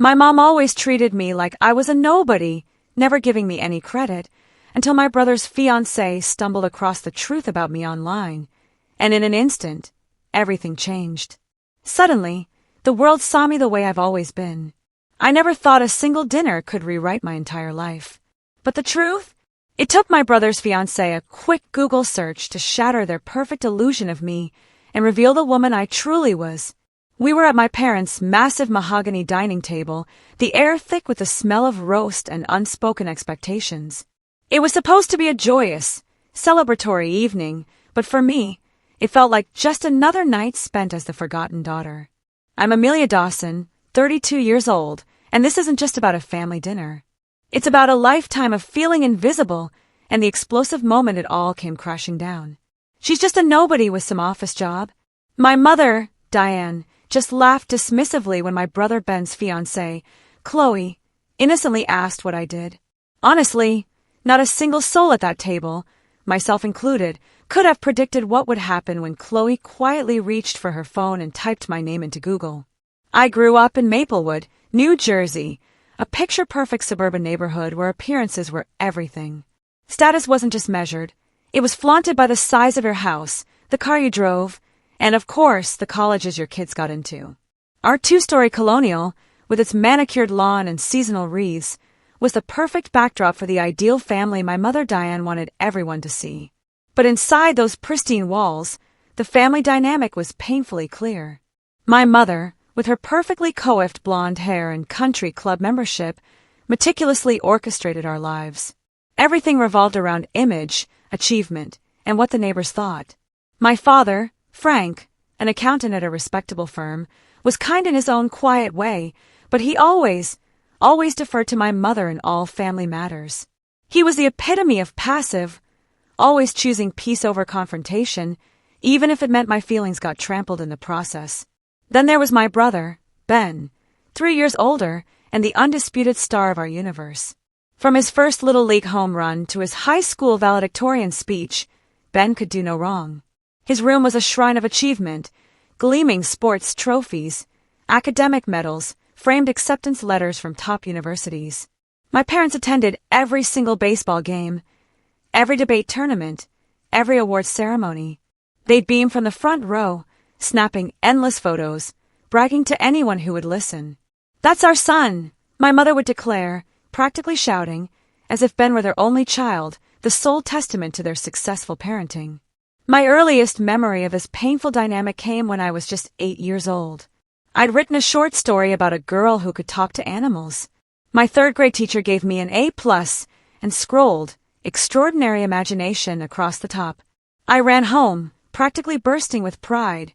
My mom always treated me like I was a nobody, never giving me any credit, until my brother's fiancée stumbled across the truth about me online, and in an instant, everything changed. Suddenly, the world saw me the way I've always been. I never thought a single dinner could rewrite my entire life. But the truth? It took my brother's fiancée a quick Google search to shatter their perfect illusion of me and reveal the woman I truly was. We were at my parents' massive mahogany dining table, the air thick with the smell of roast and unspoken expectations. It was supposed to be a joyous, celebratory evening, but for me, it felt like just another night spent as the forgotten daughter. I'm Amelia Dawson, 32 years old, and this isn't just about a family dinner. It's about a lifetime of feeling invisible and the explosive moment it all came crashing down. She's just a nobody with some office job. My mother, Diane, just laughed dismissively when my brother Ben's fiancée, Chloe, innocently asked what I did. Honestly, not a single soul at that table, myself included, could have predicted what would happen when Chloe quietly reached for her phone and typed my name into Google. I grew up in Maplewood, New Jersey, a picture-perfect suburban neighborhood where appearances were everything. Status wasn't just measured. It was flaunted by the size of your house, the car you drove, and of course, the colleges your kids got into. Our two-story colonial, with its manicured lawn and seasonal wreaths, was the perfect backdrop for the ideal family my mother Diane wanted everyone to see. But inside those pristine walls, the family dynamic was painfully clear. My mother, with her perfectly coiffed blonde hair and country club membership, meticulously orchestrated our lives. Everything revolved around image, achievement, and what the neighbors thought. My father, Frank, an accountant at a respectable firm, was kind in his own quiet way, but he always deferred to my mother in all family matters. He was the epitome of passive, always choosing peace over confrontation, even if it meant my feelings got trampled in the process. Then there was my brother, Ben, 3 years older and the undisputed star of our universe. From his first Little League home run to his high school valedictorian speech, Ben could do no wrong. His room was a shrine of achievement, gleaming sports trophies, academic medals, framed acceptance letters from top universities. My parents attended every single baseball game, every debate tournament, every awards ceremony. They'd beam from the front row, snapping endless photos, bragging to anyone who would listen. "That's our son," my mother would declare, practically shouting, as if Ben were their only child, the sole testament to their successful parenting. My earliest memory of this painful dynamic came when I was just 8 years old. I'd written a short story about a girl who could talk to animals. My third-grade teacher gave me an A+ and scrolled, "Extraordinary imagination," across the top. I ran home, practically bursting with pride,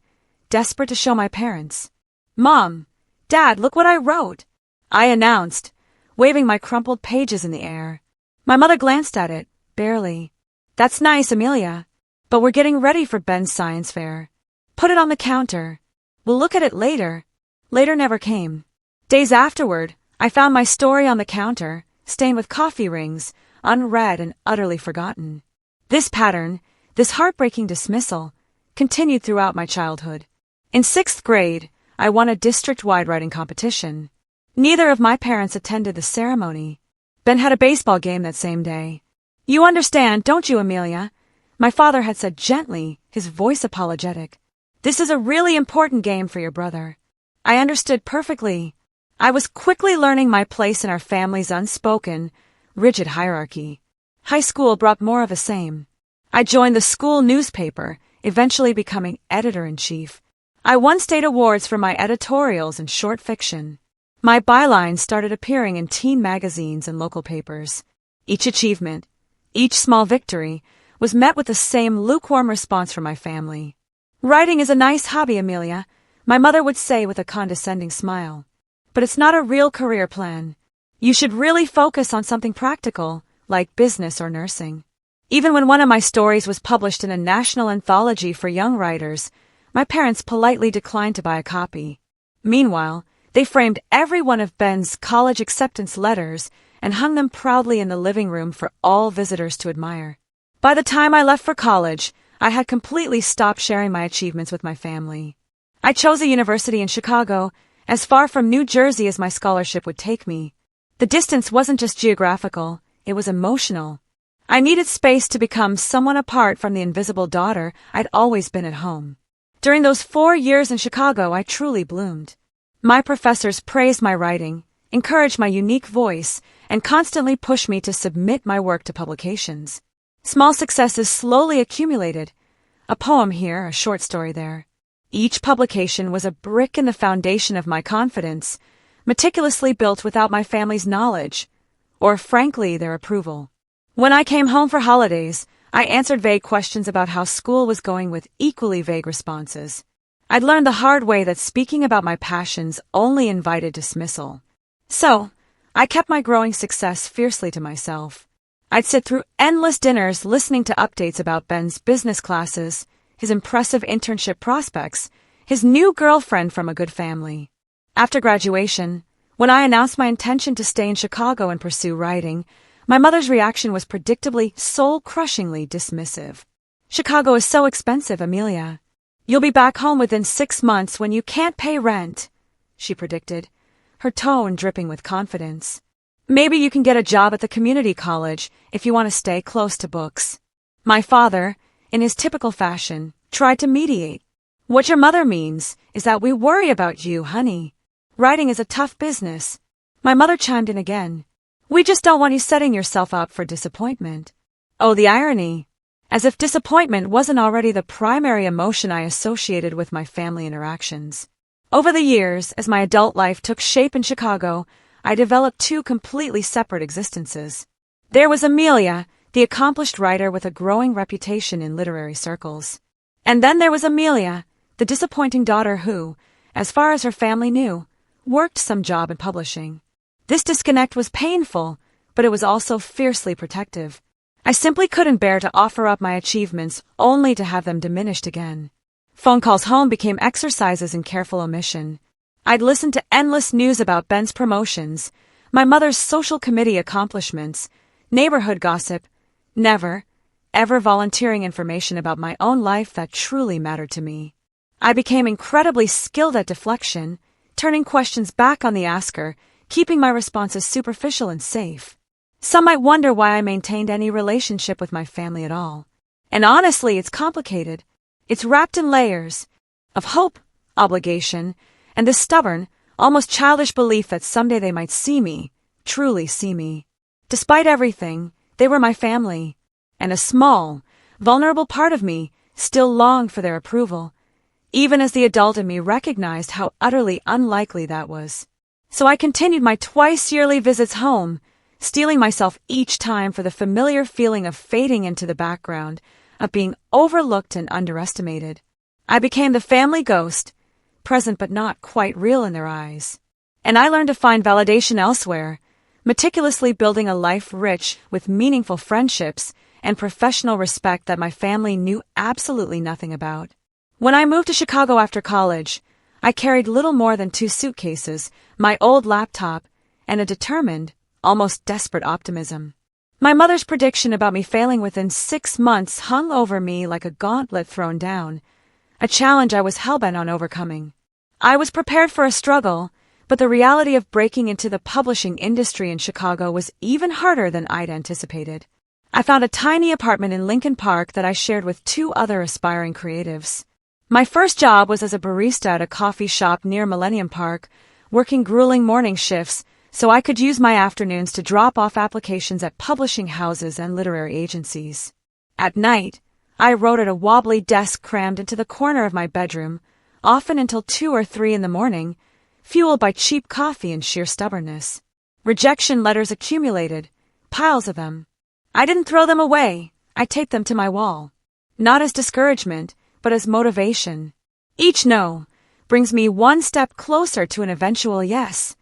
desperate to show my parents. "Mom, Dad, look what I wrote," I announced, waving my crumpled pages in the air. My mother glanced at it, barely. "That's nice, Amelia, but we're getting ready for Ben's science fair. Put it on the counter. We'll look at it later." Later never came. Days afterward, I found my story on the counter, stained with coffee rings, unread and utterly forgotten. This pattern, this heartbreaking dismissal, continued throughout my childhood. In 6th grade, I won a district-wide writing competition. Neither of my parents attended the ceremony. Ben had a baseball game that same day. "You understand, don't you, Amelia?" my father had said gently, his voice apologetic. "This is a really important game for your brother." I understood perfectly. I was quickly learning my place in our family's unspoken, rigid hierarchy. High school brought more of the same. I joined the school newspaper, eventually becoming editor-in-chief. I won state awards for my editorials and short fiction. My bylines started appearing in teen magazines and local papers. Each achievement, each small victory, was met with the same lukewarm response from my family. "Writing is a nice hobby, Amelia," my mother would say with a condescending smile. "But it's not a real career plan. You should really focus on something practical, like business or nursing." Even when one of my stories was published in a national anthology for young writers, my parents politely declined to buy a copy. Meanwhile, they framed every one of Ben's college acceptance letters and hung them proudly in the living room for all visitors to admire. By the time I left for college, I had completely stopped sharing my achievements with my family. I chose a university in Chicago as far from New Jersey as my scholarship would take me. The distance wasn't just geographical, it was emotional. I needed space to become someone apart from the invisible daughter I'd always been at home. During those 4 years in Chicago, I truly bloomed. My professors praised my writing, encouraged my unique voice, and constantly pushed me to submit my work to publications. Small successes slowly accumulated. A poem here, a short story there. Each publication was a brick in the foundation of my confidence, meticulously built without my family's knowledge, or frankly, their approval. When I came home for holidays, I answered vague questions about how school was going with equally vague responses. I'd learned the hard way that speaking about my passions only invited dismissal. So, I kept my growing success fiercely to myself. I'd sit through endless dinners listening to updates about Ben's business classes, his impressive internship prospects, his new girlfriend from a good family. After graduation, when I announced my intention to stay in Chicago and pursue writing, my mother's reaction was predictably, soul-crushingly dismissive. "Chicago is so expensive, Amelia. You'll be back home within 6 months when you can't pay rent," she predicted, her tone dripping with confidence. "Maybe you can get a job at the community college if you want to stay close to books." My father, in his typical fashion, tried to mediate. "What your mother means is that we worry about you, honey. Writing is a tough business." My mother chimed in again. "We just don't want you setting yourself up for disappointment." Oh, the irony. As if disappointment wasn't already the primary emotion I associated with my family interactions. Over the years, as my adult life took shape in Chicago, I developed 2 completely separate existences. There was Amelia, the accomplished writer with a growing reputation in literary circles. And then there was Amelia, the disappointing daughter who, as far as her family knew, worked some job in publishing. This disconnect was painful, but it was also fiercely protective. I simply couldn't bear to offer up my achievements only to have them diminished again. Phone calls home became exercises in careful omission. I'd listen to endless news about Ben's promotions, my mother's social committee accomplishments, neighborhood gossip, never, ever volunteering information about my own life that truly mattered to me. I became incredibly skilled at deflection, turning questions back on the asker, keeping my responses superficial and safe. Some might wonder why I maintained any relationship with my family at all. And honestly, it's complicated. It's wrapped in layers of hope, obligation, and this stubborn, almost childish belief that someday they might see me, truly see me. Despite everything, they were my family, and a small, vulnerable part of me still longed for their approval, even as the adult in me recognized how utterly unlikely that was. So I continued my twice-yearly visits home, steeling myself each time for the familiar feeling of fading into the background, of being overlooked and underestimated. I became the family ghost, present but not quite real in their eyes. And I learned to find validation elsewhere, meticulously building a life rich with meaningful friendships and professional respect that my family knew absolutely nothing about. When I moved to Chicago after college, I carried little more than 2 suitcases, my old laptop, and a determined, almost desperate optimism. My mother's prediction about me failing within 6 months hung over me like a gauntlet thrown down, a challenge I was hell-bent on overcoming. I was prepared for a struggle, but the reality of breaking into the publishing industry in Chicago was even harder than I'd anticipated. I found a tiny apartment in Lincoln Park that I shared with 2 other aspiring creatives. My first job was as a barista at a coffee shop near Millennium Park, working grueling morning shifts so I could use my afternoons to drop off applications at publishing houses and literary agencies. At night, I wrote at a wobbly desk crammed into the corner of my bedroom, often until 2 or 3 in the morning, fueled by cheap coffee and sheer stubbornness. Rejection letters accumulated, piles of them. I didn't throw them away, I taped them to my wall. Not as discouragement, but as motivation. Each no brings me one step closer to an eventual yes.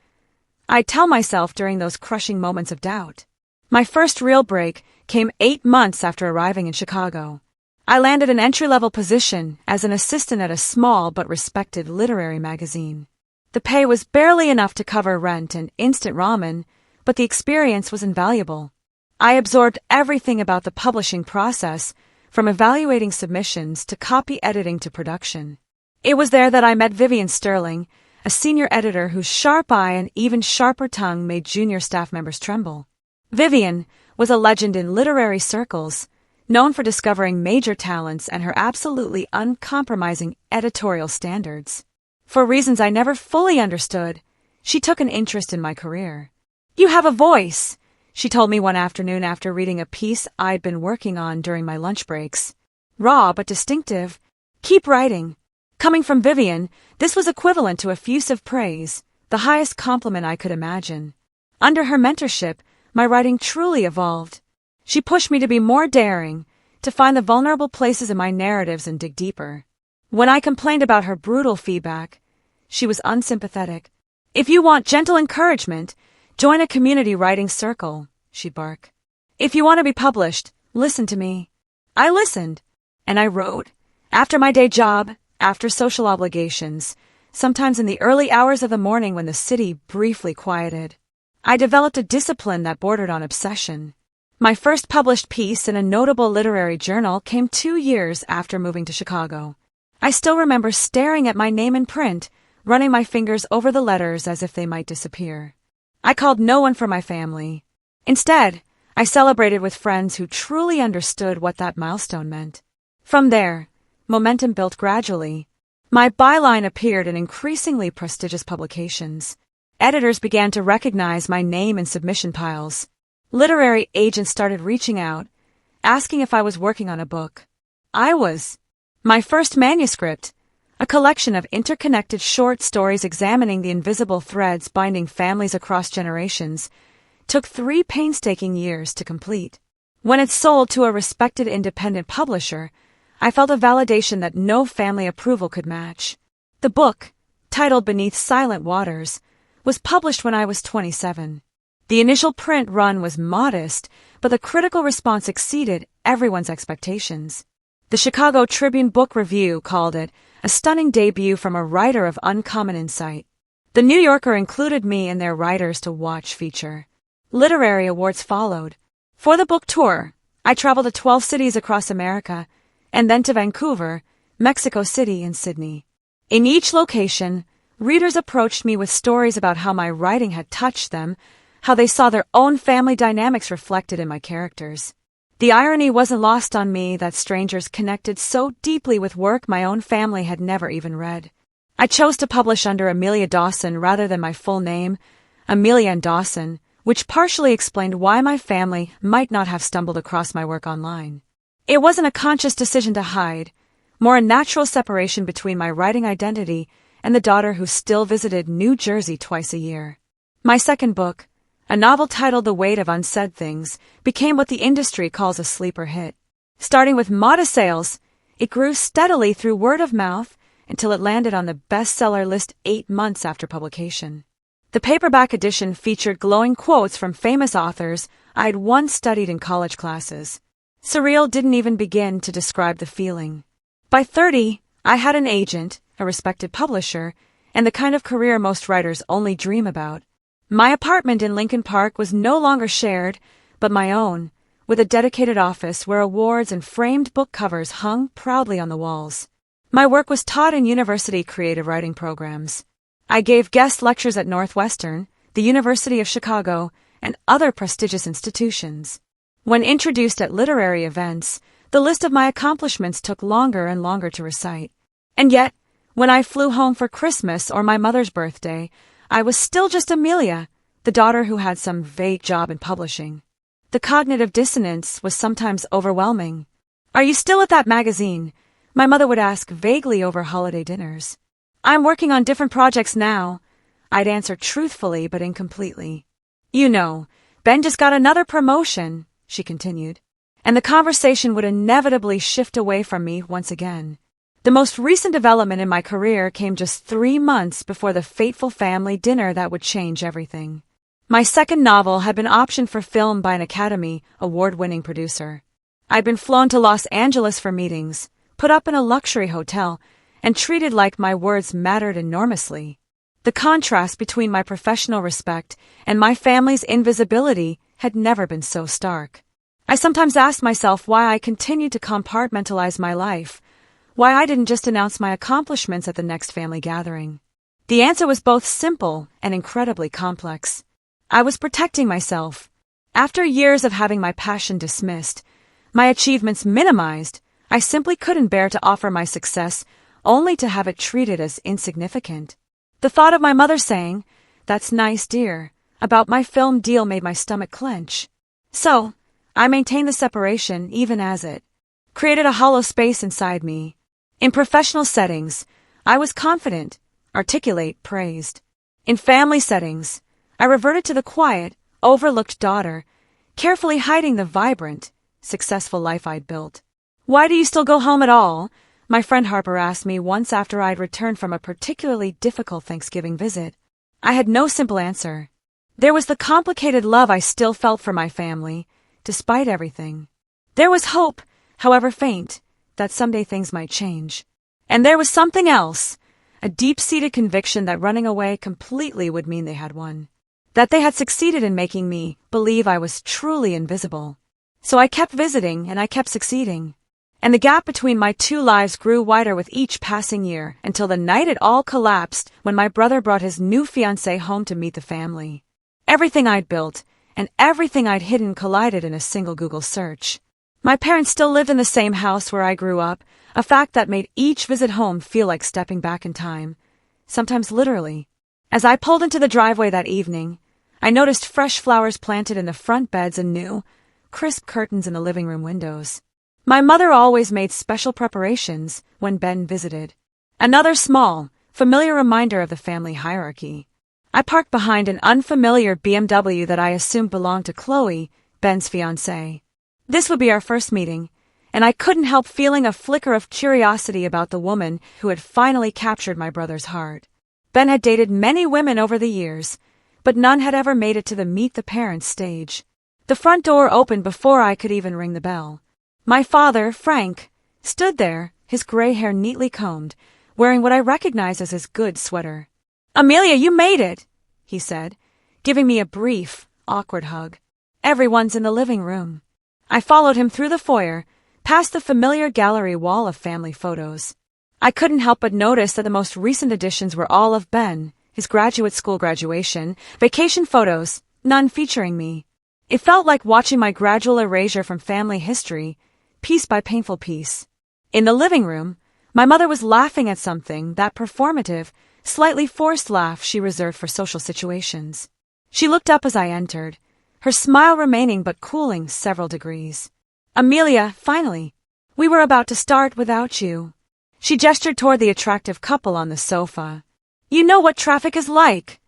I tell myself during those crushing moments of doubt. My first real break came 8 months after arriving in Chicago. I landed an entry-level position as an assistant at a small but respected literary magazine. The pay was barely enough to cover rent and instant ramen, but the experience was invaluable. I absorbed everything about the publishing process, from evaluating submissions to copy editing to production. It was there that I met Vivian Sterling, a senior editor whose sharp eye and even sharper tongue made junior staff members tremble. Vivian was a legend in literary circles, known for discovering major talents and her absolutely uncompromising editorial standards. For reasons I never fully understood, she took an interest in my career. "You have a voice," she told me one afternoon after reading a piece I'd been working on during my lunch breaks. "Raw but distinctive. Keep writing." Coming from Vivian, this was equivalent to effusive praise, the highest compliment I could imagine. Under her mentorship, my writing truly evolved. She pushed me to be more daring, to find the vulnerable places in my narratives and dig deeper. When I complained about her brutal feedback, she was unsympathetic. "If you want gentle encouragement, join a community writing circle," she'd bark. "If you want to be published, listen to me." I listened, and I wrote. After my day job, after social obligations, sometimes in the early hours of the morning when the city briefly quieted. I developed a discipline that bordered on obsession. My first published piece in a notable literary journal came 2 years after moving to Chicago. I still remember staring at my name in print, running my fingers over the letters as if they might disappear. I called no one from my family. Instead, I celebrated with friends who truly understood what that milestone meant. From there, momentum built gradually. My byline appeared in increasingly prestigious publications. Editors began to recognize my name in submission piles. Literary agents started reaching out, asking if I was working on a book. I was. My first manuscript, a collection of interconnected short stories examining the invisible threads binding families across generations, took 3 painstaking years to complete. When it sold to a respected independent publisher, I felt a validation that no family approval could match. The book, titled Beneath Silent Waters, was published when I was 27. The initial print run was modest, but the critical response exceeded everyone's expectations. The Chicago Tribune Book Review called it a stunning debut from a writer of uncommon insight. The New Yorker included me in their Writers to Watch feature. Literary awards followed. For the book tour, I traveled to 12 cities across America, and then to Vancouver, Mexico City, and Sydney. In each location, readers approached me with stories about how my writing had touched them, how they saw their own family dynamics reflected in my characters. The irony wasn't lost on me that strangers connected so deeply with work my own family had never even read. I chose to publish under Amelia Dawson rather than my full name, Amelia Ann Dawson, which partially explained why my family might not have stumbled across my work online. It wasn't a conscious decision to hide, more a natural separation between my writing identity and the daughter who still visited New Jersey twice a year. My second book, a novel titled The Weight of Unsaid Things, became what the industry calls a sleeper hit. Starting with modest sales, it grew steadily through word of mouth until it landed on the bestseller list 8 months after publication. The paperback edition featured glowing quotes from famous authors I'd once studied in college classes. Surreal didn't even begin to describe the feeling. By 30, I had an agent, a respected publisher, and the kind of career most writers only dream about. My apartment in Lincoln Park was no longer shared, but my own, with a dedicated office where awards and framed book covers hung proudly on the walls. My work was taught in university creative writing programs. I gave guest lectures at Northwestern, the University of Chicago, and other prestigious institutions. When introduced at literary events, the list of my accomplishments took longer and longer to recite. And yet, when I flew home for Christmas or my mother's birthday, I was still just Amelia, the daughter who had some vague job in publishing. The cognitive dissonance was sometimes overwhelming. "Are you still at that magazine?" my mother would ask vaguely over holiday dinners. "I'm working on different projects now," I'd answer truthfully but incompletely. "You know, Ben just got another promotion," she continued. And the conversation would inevitably shift away from me once again. The most recent development in my career came just 3 months before the fateful family dinner that would change everything. My second novel had been optioned for film by an Academy Award-winning producer. I'd been flown to Los Angeles for meetings, put up in a luxury hotel, and treated like my words mattered enormously. The contrast between my professional respect and my family's invisibility had never been so stark. I sometimes asked myself why I continued to compartmentalize my life, why I didn't just announce my accomplishments at the next family gathering. The answer was both simple and incredibly complex. I was protecting myself. After years of having my passion dismissed, my achievements minimized, I simply couldn't bear to offer my success only to have it treated as insignificant. The thought of my mother saying, "That's nice, dear," about my film deal made my stomach clench. So, I maintained the separation even as it created a hollow space inside me. In professional settings, I was confident, articulate, praised. In family settings, I reverted to the quiet, overlooked daughter, carefully hiding the vibrant, successful life I'd built. "Why do you still go home at all?" my friend Harper asked me once after I'd returned from a particularly difficult Thanksgiving visit. I had no simple answer. There was the complicated love I still felt for my family, despite everything. There was hope, however faint, that someday things might change. And there was something else, a deep-seated conviction that running away completely would mean they had won. That they had succeeded in making me believe I was truly invisible. So I kept visiting and I kept succeeding. And the gap between my two lives grew wider with each passing year until the night it all collapsed when my brother brought his new fiancée home to meet the family. Everything I'd built and everything I'd hidden collided in a single Google search. My parents still lived in the same house where I grew up, a fact that made each visit home feel like stepping back in time, sometimes literally. As I pulled into the driveway that evening, I noticed fresh flowers planted in the front beds and new, crisp curtains in the living room windows. My mother always made special preparations when Ben visited. Another small, familiar reminder of the family hierarchy. I parked behind an unfamiliar BMW that I assumed belonged to Chloe, Ben's fiancée. This would be our first meeting, and I couldn't help feeling a flicker of curiosity about the woman who had finally captured my brother's heart. Ben had dated many women over the years, but none had ever made it to the meet the parents stage. The front door opened before I could even ring the bell. My father, Frank, stood there, his gray hair neatly combed, wearing what I recognized as his good sweater. "Amelia, you made it," he said, giving me a brief, awkward hug. "Everyone's in the living room." I followed him through the foyer, past the familiar gallery wall of family photos. I couldn't help but notice that the most recent additions were all of Ben, his graduate school graduation, vacation photos, none featuring me. It felt like watching my gradual erasure from family history, piece by painful piece. In the living room, my mother was laughing at something, that performative, slightly forced laugh she reserved for social situations. She looked up as I entered, her smile remaining but cooling several degrees. "Amelia, finally. We were about to start without you." She gestured toward the attractive couple on the sofa. "You know what traffic is like,"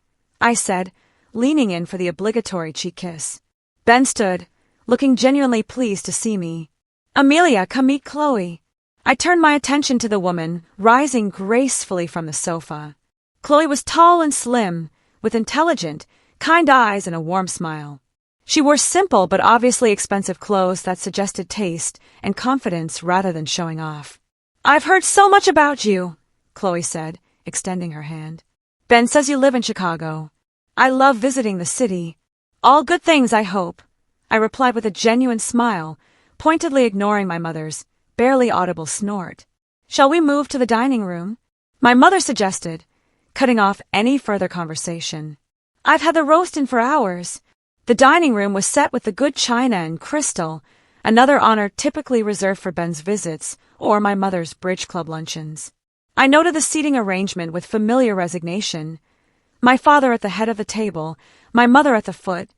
I said, leaning in for the obligatory cheek kiss. Ben stood, looking genuinely pleased to see me. "Amelia, come meet Chloe." I turned my attention to the woman, rising gracefully from the sofa. Chloe was tall and slim, with intelligent, kind eyes and a warm smile. She wore simple but obviously expensive clothes that suggested taste and confidence rather than showing off. "I've heard so much about you," Chloe said, extending her hand. "Ben says you live in Chicago. I love visiting the city. All good things, I hope," I replied with a genuine smile, pointedly ignoring my mother's barely audible snort. "Shall we move to the dining room?" my mother suggested, cutting off any further conversation. "I've had the roast in for hours." The dining room was set with the good china and crystal, another honor typically reserved for Ben's visits or my mother's bridge club luncheons. I noted the seating arrangement with familiar resignation. My father at the head of the table, my mother at the foot,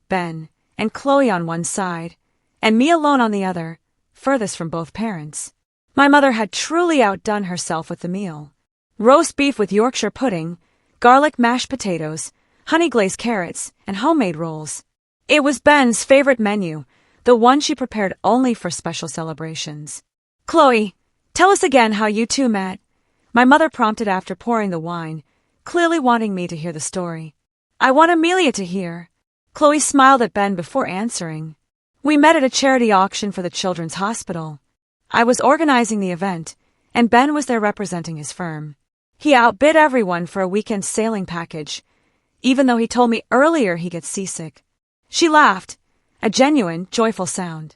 Ben, and Chloe on one side, and me alone on the other, furthest from both parents. My mother had truly outdone herself with the meal. Roast beef with Yorkshire pudding, garlic mashed potatoes, honey-glazed carrots, and homemade rolls. It was Ben's favorite menu, the one she prepared only for special celebrations. "Chloe, tell us again how you two met," my mother prompted after pouring the wine, clearly wanting me to hear the story. "I want Amelia to hear." Chloe smiled at Ben before answering. "We met at a charity auction for the Children's Hospital. I was organizing the event, and Ben was there representing his firm. He outbid everyone for a weekend sailing package, even though he told me earlier he gets seasick." She laughed, a genuine, joyful sound.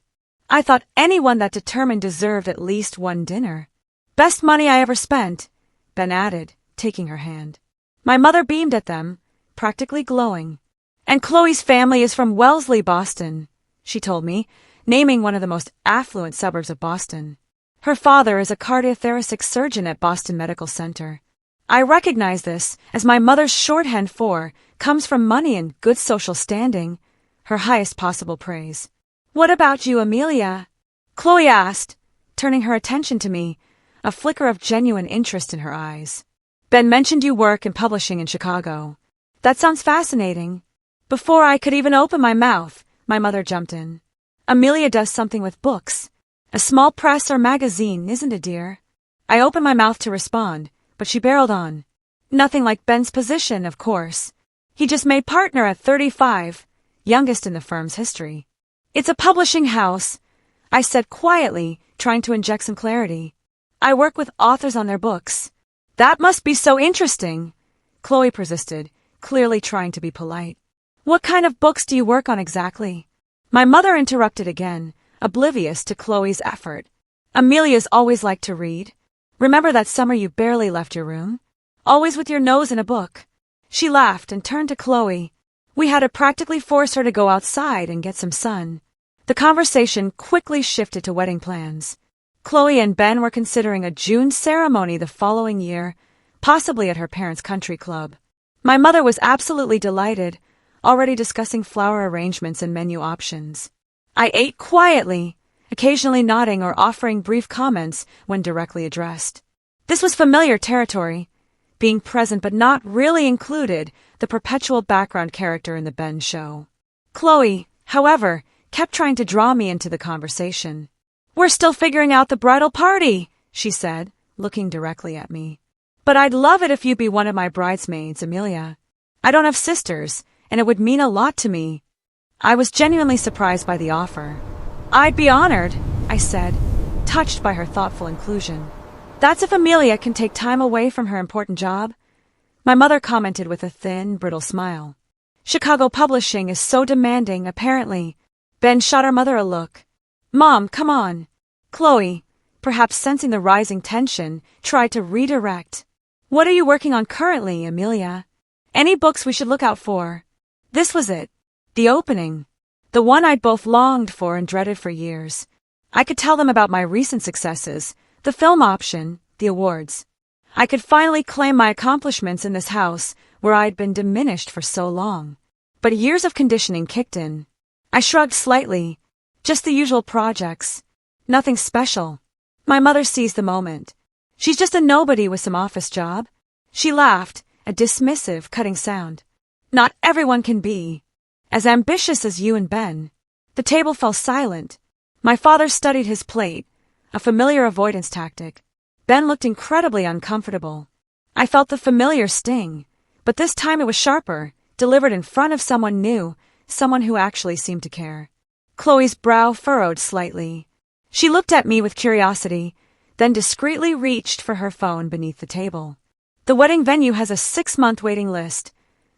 "I thought anyone that determined deserved at least one dinner." "Best money I ever spent," Ben added, taking her hand. My mother beamed at them, practically glowing. And Chloe's family is from Wellesley, Boston, she told me, naming one of the most affluent suburbs of Boston. Her father is a cardiothoracic surgeon at Boston Medical Center. I recognize this, as my mother's shorthand for comes from money and good social standing, her highest possible praise. What about you, Amelia? Chloe asked, turning her attention to me, a flicker of genuine interest in her eyes. Ben mentioned you work in publishing in Chicago. That sounds fascinating. Before I could even open my mouth, my mother jumped in. Amelia does something with books. A small press or magazine, isn't it, dear? I opened my mouth to respond, but she barreled on. Nothing like Ben's position, of course. He just made partner at 35, youngest in the firm's history. It's a publishing house, I said quietly, trying to inject some clarity. I work with authors on their books. That must be so interesting, Chloe persisted, clearly trying to be polite. What kind of books do you work on exactly? My mother interrupted again, oblivious to Chloe's effort. Amelia's always liked to read. Remember that summer you barely left your room? Always with your nose in a book. She laughed and turned to Chloe. We had to practically force her to go outside and get some sun. The conversation quickly shifted to wedding plans. Chloe and Ben were considering a June ceremony the following year, possibly at her parents' country club. My mother was absolutely delighted, already discussing flower arrangements and menu options. I ate quietly, occasionally nodding or offering brief comments when directly addressed. This was familiar territory, being present but not really included, the perpetual background character in the Ben show. Chloe, however, kept trying to draw me into the conversation. We're still figuring out the bridal party, she said, looking directly at me. But I'd love it if you'd be one of my bridesmaids, Amelia. I don't have sisters, and it would mean a lot to me. I was genuinely surprised by the offer. I'd be honored, I said, touched by her thoughtful inclusion. That's if Amelia can take time away from her important job. My mother commented with a thin, brittle smile. Chicago publishing is so demanding, apparently. Ben shot her mother a look. Mom, come on. Chloe, perhaps sensing the rising tension, tried to redirect. What are you working on currently, Amelia? Any books we should look out for? This was it. The opening. The one I'd both longed for and dreaded for years. I could tell them about my recent successes, the film option, the awards. I could finally claim my accomplishments in this house where I'd been diminished for so long. But years of conditioning kicked in. I shrugged slightly. Just the usual projects. Nothing special. My mother seized the moment. She's just a nobody with some office job. She laughed, a dismissive, cutting sound. Not everyone can be as ambitious as you and Ben. The table fell silent. My father studied his plate, a familiar avoidance tactic. Ben looked incredibly uncomfortable. I felt the familiar sting, but this time it was sharper, delivered in front of someone new, someone who actually seemed to care. Chloe's brow furrowed slightly. She looked at me with curiosity, then discreetly reached for her phone beneath the table. The wedding venue has a 6-month waiting list.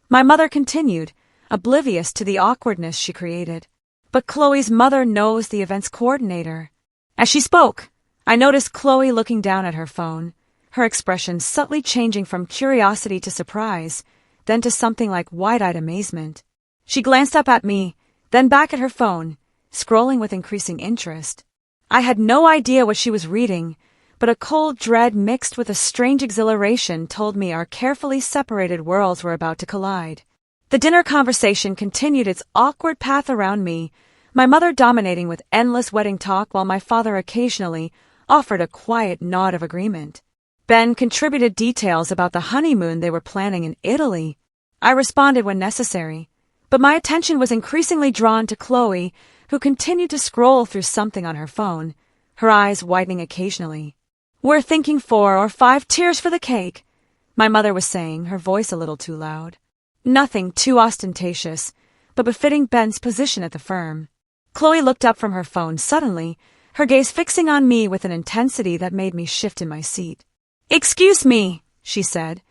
My mother continued, oblivious to the awkwardness she created. But Chloe's mother knows the event's coordinator. As she spoke, I noticed Chloe looking down at her phone, her expression subtly changing from curiosity to surprise, then to something like wide-eyed amazement. She glanced up at me, then back at her phone, scrolling with increasing interest. I had no idea what she was reading, but a cold dread mixed with a strange exhilaration told me our carefully separated worlds were about to collide. The dinner conversation continued its awkward path around me, my mother dominating with endless wedding talk while my father occasionally offered a quiet nod of agreement. Ben contributed details about the honeymoon they were planning in Italy. I responded when necessary, but my attention was increasingly drawn to Chloe, who continued to scroll through something on her phone, her eyes widening occasionally. We're thinking 4 or 5 tiers for the cake, my mother was saying, her voice a little too loud. Nothing too ostentatious, but befitting Ben's position at the firm. Chloe looked up from her phone suddenly, her gaze fixing on me with an intensity that made me shift in my seat. Excuse me, she said,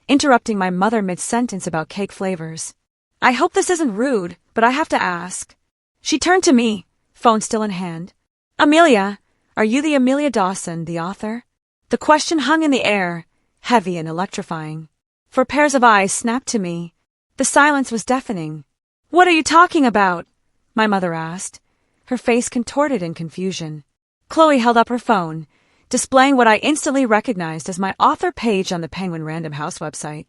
interrupting my mother mid-sentence about cake flavors. I hope this isn't rude, but I have to ask. She turned to me, phone still in hand. Amelia, are you the Amelia Dawson, the author? The question hung in the air, heavy and electrifying. Four pairs of eyes snapped to me. The silence was deafening. "What are you talking about?" my mother asked, her face contorted in confusion. Chloe held up her phone, displaying what I instantly recognized as my author page on the Penguin Random House website.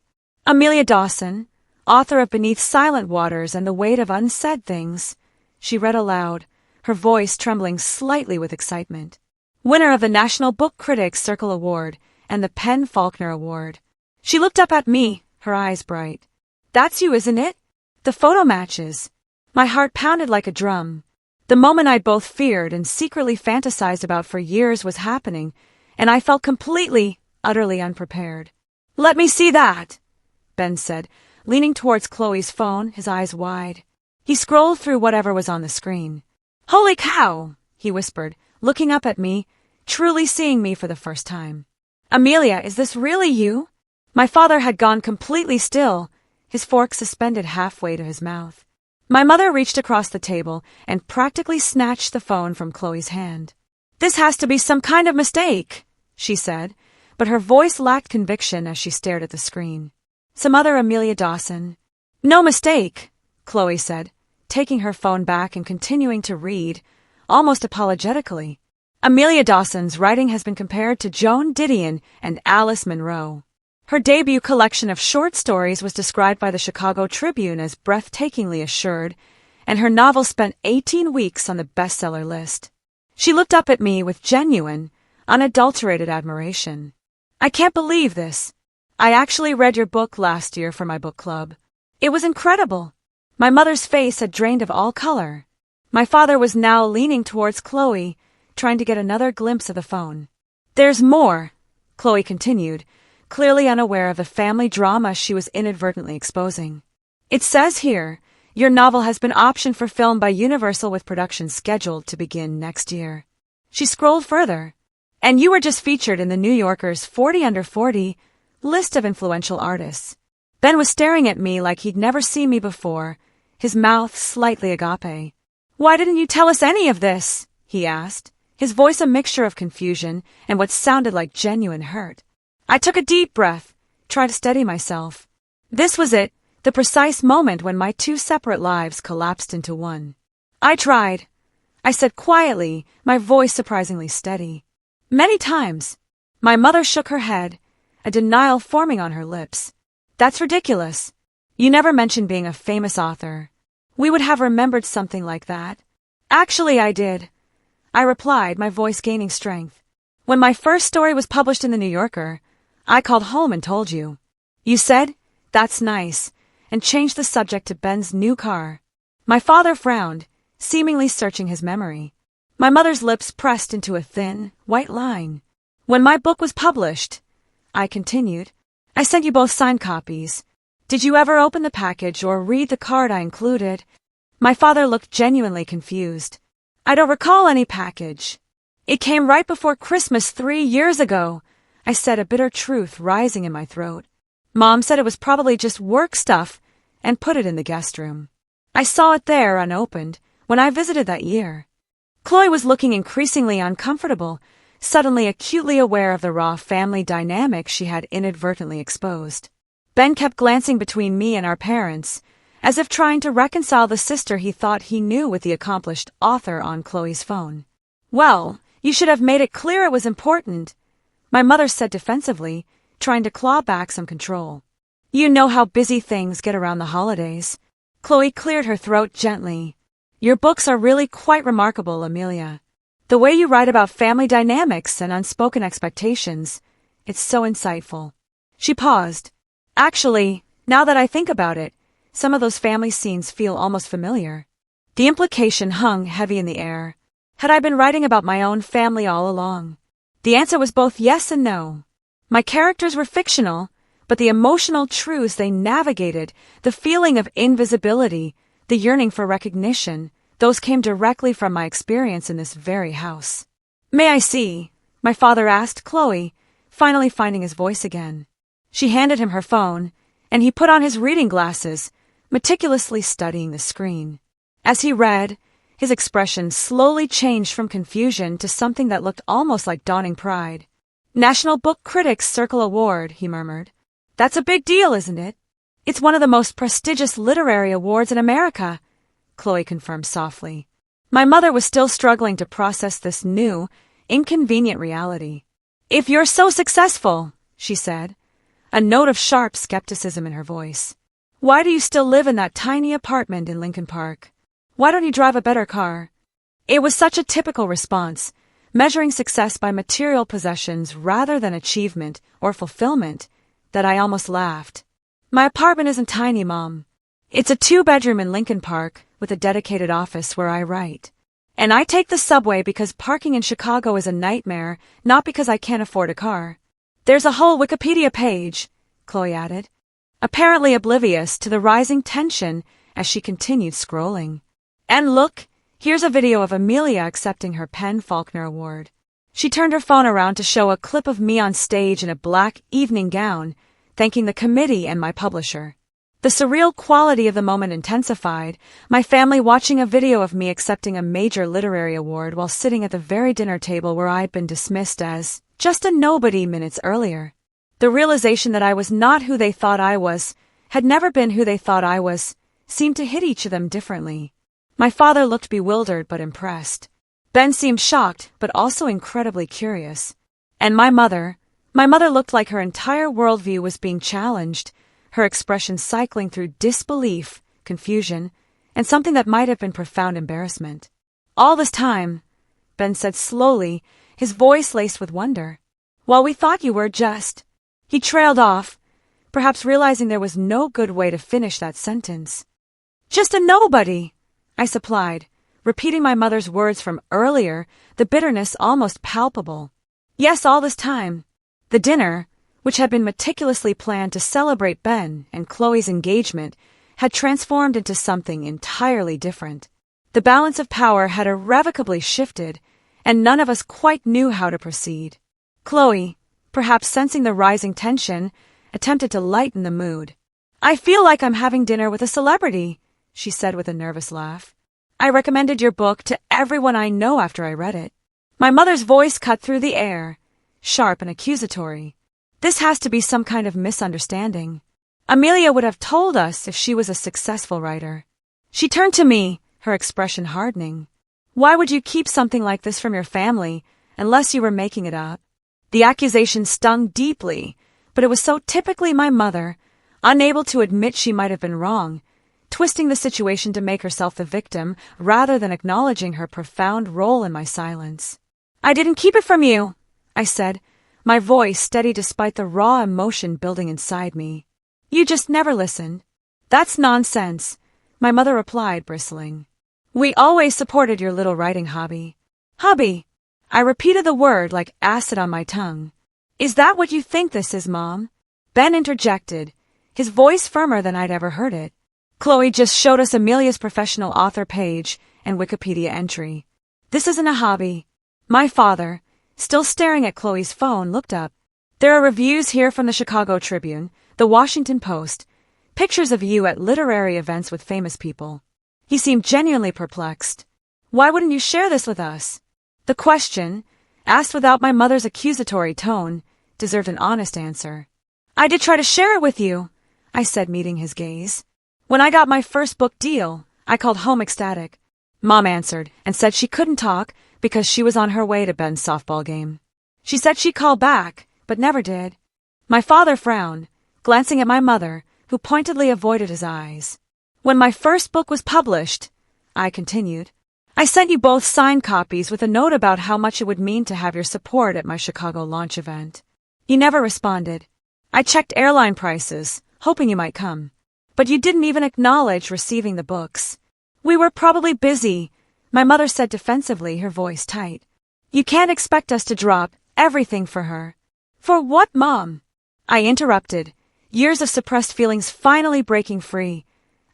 Amelia Dawson, author of Beneath Silent Waters and the Weight of Unsaid Things, she read aloud, her voice trembling slightly with excitement. Winner of the National Book Critics Circle Award and the Penn Faulkner Award. She looked up at me, her eyes bright. "That's you, isn't it? The photo matches." My heart pounded like a drum. The moment I'd both feared and secretly fantasized about for years was happening, and I felt completely, utterly unprepared. "Let me see that," Ben said, leaning towards Chloe's phone, his eyes wide. He scrolled through whatever was on the screen. "Holy cow," he whispered, looking up at me, truly seeing me for the first time. "Amelia, is this really you?" My father had gone completely still, his fork suspended halfway to his mouth. My mother reached across the table and practically snatched the phone from Chloe's hand. "This has to be some kind of mistake," she said, but her voice lacked conviction as she stared at the screen. "Some other Amelia Dawson." "No mistake," Chloe said, taking her phone back and continuing to read, almost apologetically. "Amelia Dawson's writing has been compared to Joan Didion and Alice Munro. Her debut collection of short stories was described by the Chicago Tribune as breathtakingly assured, and her novel spent 18 weeks on the bestseller list." She looked up at me with genuine, unadulterated admiration. "I can't believe this. I actually read your book last year for my book club. It was incredible." My mother's face had drained of all color. My father was now leaning towards Chloe, trying to get another glimpse of the phone. "There's more," Chloe continued, clearly unaware of the family drama she was inadvertently exposing. "It says here, your novel has been optioned for film by Universal with production scheduled to begin next year." She scrolled further. "And you were just featured in the New Yorker's 40 Under 40 list of influential artists." Ben was staring at me like he'd never seen me before, his mouth slightly agape. "Why didn't you tell us any of this?" he asked, his voice a mixture of confusion and what sounded like genuine hurt. I took a deep breath, tried to steady myself. This was it, the precise moment when my two separate lives collapsed into one. "I tried," I said quietly, my voice surprisingly steady. "Many times." My mother shook her head, a denial forming on her lips. "That's ridiculous. You never mentioned being a famous author. We would have remembered something like that." "Actually, I did," I replied, my voice gaining strength. "When my first story was published in the New Yorker, I called home and told you. You said, 'That's nice,' and changed the subject to Ben's new car." My father frowned, seemingly searching his memory. My mother's lips pressed into a thin, white line. "When my book was published," I continued, "I sent you both signed copies. Did you ever open the package or read the card I included?" My father looked genuinely confused. "I don't recall any package. It came right before Christmas 3 years ago," I said, a bitter truth rising in my throat. "Mom said it was probably just work stuff and put it in the guest room. I saw it there unopened when I visited that year." Chloe was looking increasingly uncomfortable, suddenly acutely aware of the raw family dynamic she had inadvertently exposed. Ben kept glancing between me and our parents, as if trying to reconcile the sister he thought he knew with the accomplished author on Chloe's phone. "Well, you should have made it clear it was important," my mother said defensively, trying to claw back some control. "You know how busy things get around the holidays." Chloe cleared her throat gently. "Your books are really quite remarkable, Amelia. The way you write about family dynamics and unspoken expectations, it's so insightful." She paused. "Actually, now that I think about it, some of those family scenes feel almost familiar." The implication hung heavy in the air. Had I been writing about my own family all along? The answer was both yes and no. My characters were fictional, but the emotional truths they navigated, the feeling of invisibility, the yearning for recognition, those came directly from my experience in this very house. "May I see?" my father asked Chloe, finally finding his voice again. She handed him her phone, and he put on his reading glasses, meticulously studying the screen. As he read, his expression slowly changed from confusion to something that looked almost like dawning pride. "National Book Critics Circle Award," he murmured. That's a big deal, isn't it? It's one of the most prestigious literary awards in America, Chloe confirmed softly. My mother was still struggling to process this new, inconvenient reality. If you're so successful, she said, a note of sharp skepticism in her voice, why do you still live in that tiny apartment in Lincoln Park? Why don't you drive a better car? It was such a typical response, measuring success by material possessions rather than achievement or fulfillment, that I almost laughed. My apartment isn't tiny, Mom. It's a 2-bedroom in Lincoln Park with a dedicated office where I write. And I take the subway because parking in Chicago is a nightmare, not because I can't afford a car. There's a whole Wikipedia page, Chloe added, apparently oblivious to the rising tension as she continued scrolling. And look, here's a video of Amelia accepting her Penn Faulkner Award. She turned her phone around to show a clip of me on stage in a black evening gown, thanking the committee and my publisher. The surreal quality of the moment intensified, my family watching a video of me accepting a major literary award while sitting at the very dinner table where I'd been dismissed as just a nobody minutes earlier. The realization that I was not who they thought I was, had never been who they thought I was, seemed to hit each of them differently. My father looked bewildered but impressed. Ben seemed shocked but also incredibly curious. And my mother looked like her entire worldview was being challenged, her expression cycling through disbelief, confusion, and something that might have been profound embarrassment. All this time, Ben said slowly, his voice laced with wonder. While we thought you were just... He trailed off, perhaps realizing there was no good way to finish that sentence. Just a nobody, I supplied, repeating my mother's words from earlier, the bitterness almost palpable. Yes, all this time. The dinner, which had been meticulously planned to celebrate Ben and Chloe's engagement, had transformed into something entirely different. The balance of power had irrevocably shifted, and none of us quite knew how to proceed. Chloe, perhaps sensing the rising tension, attempted to lighten the mood. I feel like I'm having dinner with a celebrity, she said with a nervous laugh. I recommended your book to everyone I know after I read it. My mother's voice cut through the air, sharp and accusatory. This has to be some kind of misunderstanding. Amelia would have told us if she was a successful writer. She turned to me, her expression hardening. Why would you keep something like this from your family, unless you were making it up? The accusation stung deeply, but it was so typically my mother, unable to admit she might have been wrong, twisting the situation to make herself the victim rather than acknowledging her profound role in my silence. I didn't keep it from you, I said, my voice steady despite the raw emotion building inside me. You just never listened. That's nonsense, my mother replied, bristling. We always supported your little writing hobby. Hobby? I repeated the word like acid on my tongue. Is that what you think this is, Mom? Ben interjected, his voice firmer than I'd ever heard it. Chloe just showed us Amelia's professional author page and Wikipedia entry. This isn't a hobby. My father, still staring at Chloe's phone, looked up. There are reviews here from the Chicago Tribune, the Washington Post, pictures of you at literary events with famous people. He seemed genuinely perplexed. Why wouldn't you share this with us? The question, asked without my mother's accusatory tone, deserved an honest answer. I did try to share it with you, I said, meeting his gaze. When I got my first book deal, I called home ecstatic. Mom answered and said she couldn't talk because she was on her way to Ben's softball game. She said she'd call back, but never did. My father frowned, glancing at my mother, who pointedly avoided his eyes. When my first book was published, I continued, I sent you both signed copies with a note about how much it would mean to have your support at my Chicago launch event. You never responded. I checked airline prices, hoping you might come. But you didn't even acknowledge receiving the books. We were probably busy, my mother said defensively, her voice tight. You can't expect us to drop everything for her. For what, Mom? I interrupted, years of suppressed feelings finally breaking free,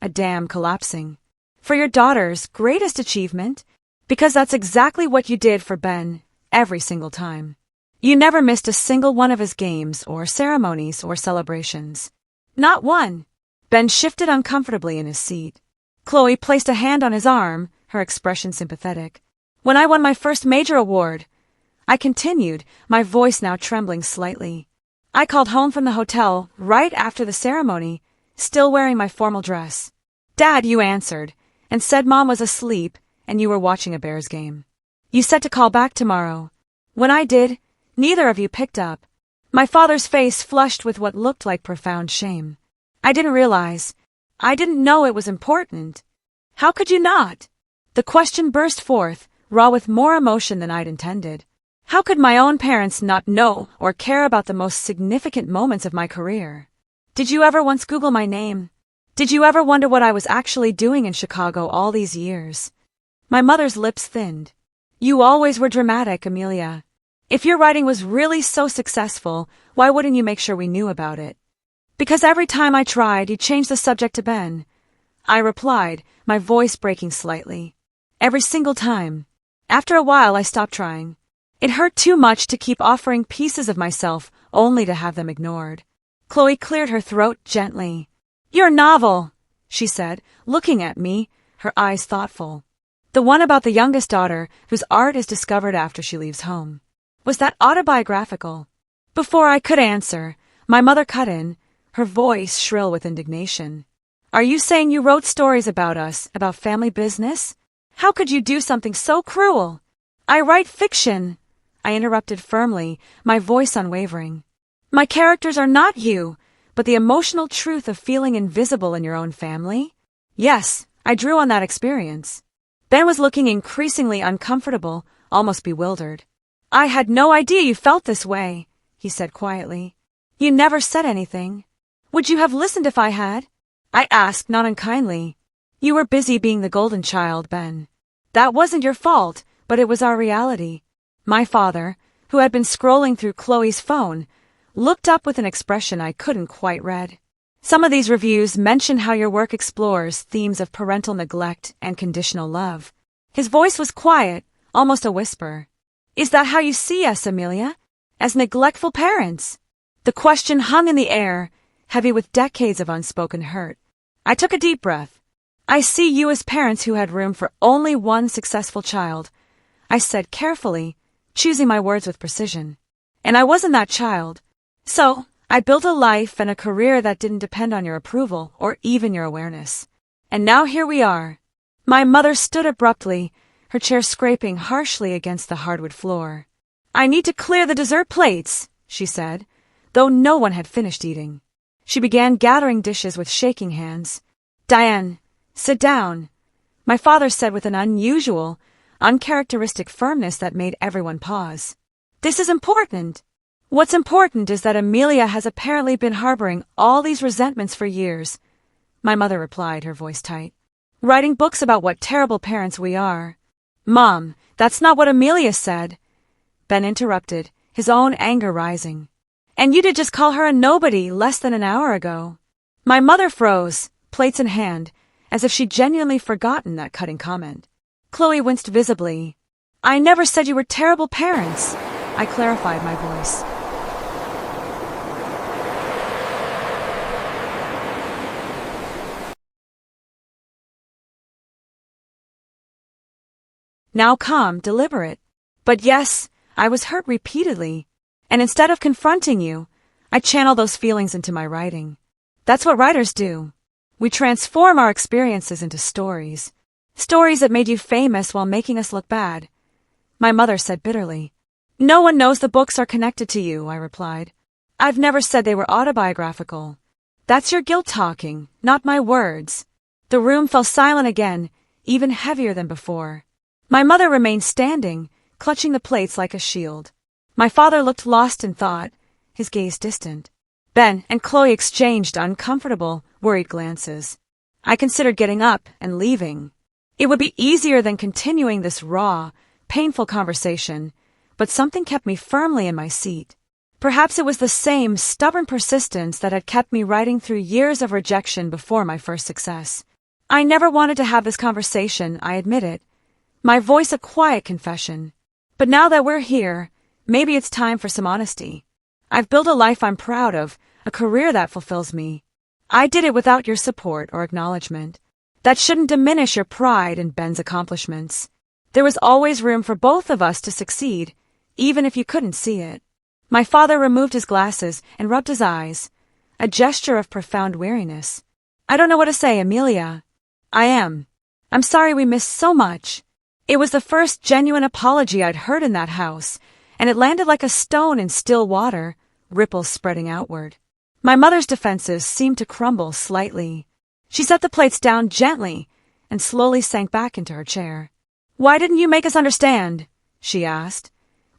a dam collapsing. For your daughter's greatest achievement, because that's exactly what you did for Ben every single time. You never missed a single one of his games or ceremonies or celebrations. Not one. Ben shifted uncomfortably in his seat. Chloe placed a hand on his arm, her expression sympathetic. When I won my first major award, I continued, my voice now trembling slightly. I called home from the hotel right after the ceremony, still wearing my formal dress. Dad, you answered, and said Mom was asleep and you were watching a Bears game. You said to call back tomorrow. When I did, neither of you picked up. My father's face flushed with what looked like profound shame. I didn't realize. I didn't know it was important. How could you not? The question burst forth, raw with more emotion than I'd intended. How could my own parents not know or care about the most significant moments of my career? Did you ever once Google my name? Did you ever wonder what I was actually doing in Chicago all these years? My mother's lips thinned. You always were dramatic, Amelia. If your writing was really so successful, why wouldn't you make sure we knew about it? Because every time I tried, you changed the subject to Ben. I replied, my voice breaking slightly. Every single time. After a while, I stopped trying. It hurt too much to keep offering pieces of myself only to have them ignored. Chloe cleared her throat gently. Your novel, she said, looking at me, her eyes thoughtful. The one about the youngest daughter whose art is discovered after she leaves home. Was that autobiographical? Before I could answer, my mother cut in, her voice shrill with indignation. Are you saying you wrote stories about us, about family business? How could you do something so cruel? I write fiction, I interrupted firmly, my voice unwavering. My characters are not you, but the emotional truth of feeling invisible in your own family? Yes, I drew on that experience. Ben was looking increasingly uncomfortable, almost bewildered. I had no idea you felt this way, he said quietly. You never said anything. Would you have listened if I had? I asked, not unkindly. You were busy being the golden child, Ben. That wasn't your fault, but it was our reality. My father, who had been scrolling through Chloe's phone, looked up with an expression I couldn't quite read. Some of these reviews mention how your work explores themes of parental neglect and conditional love. His voice was quiet, almost a whisper. Is that how you see us, Amelia? As neglectful parents? The question hung in the air, heavy with decades of unspoken hurt. I took a deep breath. I see you as parents who had room for only one successful child, I said carefully, choosing my words with precision. And I wasn't that child. So, I built a life and a career that didn't depend on your approval or even your awareness. And now here we are. My mother stood abruptly, her chair scraping harshly against the hardwood floor. I need to clear the dessert plates, she said, though no one had finished eating. She began gathering dishes with shaking hands. Diane, sit down, my father said with an unusual, uncharacteristic firmness that made everyone pause. This is important. What's important is that Amelia has apparently been harboring all these resentments for years, my mother replied, her voice tight. Writing books about what terrible parents we are. Mom, that's not what Amelia said, Ben interrupted, his own anger rising. And you did just call her a nobody less than an hour ago. My mother froze, plates in hand, as if she'd genuinely forgotten that cutting comment. Chloe winced visibly. I never said you were terrible parents, I clarified my voice. Now calm, deliberate. But yes, I was hurt repeatedly, and instead of confronting you, I channel those feelings into my writing. That's what writers do. We transform our experiences into stories. Stories that made you famous while making us look bad. My mother said bitterly. No one knows the books are connected to you, I replied. I've never said they were autobiographical. That's your guilt talking, not my words. The room fell silent again, even heavier than before. My mother remained standing, clutching the plates like a shield. My father looked lost in thought, his gaze distant. Ben and Chloe exchanged uncomfortable, worried glances. I considered getting up and leaving. It would be easier than continuing this raw, painful conversation, but something kept me firmly in my seat. Perhaps it was the same stubborn persistence that had kept me writing through years of rejection before my first success. I never wanted to have this conversation, I admit it. My voice a quiet confession. But now that we're here, maybe it's time for some honesty. I've built a life I'm proud of, a career that fulfills me. I did it without your support or acknowledgement. That shouldn't diminish your pride in Ben's accomplishments. There was always room for both of us to succeed, even if you couldn't see it. My father removed his glasses and rubbed his eyes, a gesture of profound weariness. I don't know what to say, Amelia. I'm sorry we missed so much. It was the first genuine apology I'd heard in that house, and it landed like a stone in still water, ripples spreading outward. My mother's defenses seemed to crumble slightly. She set the plates down gently and slowly sank back into her chair. Why didn't you make us understand? She asked.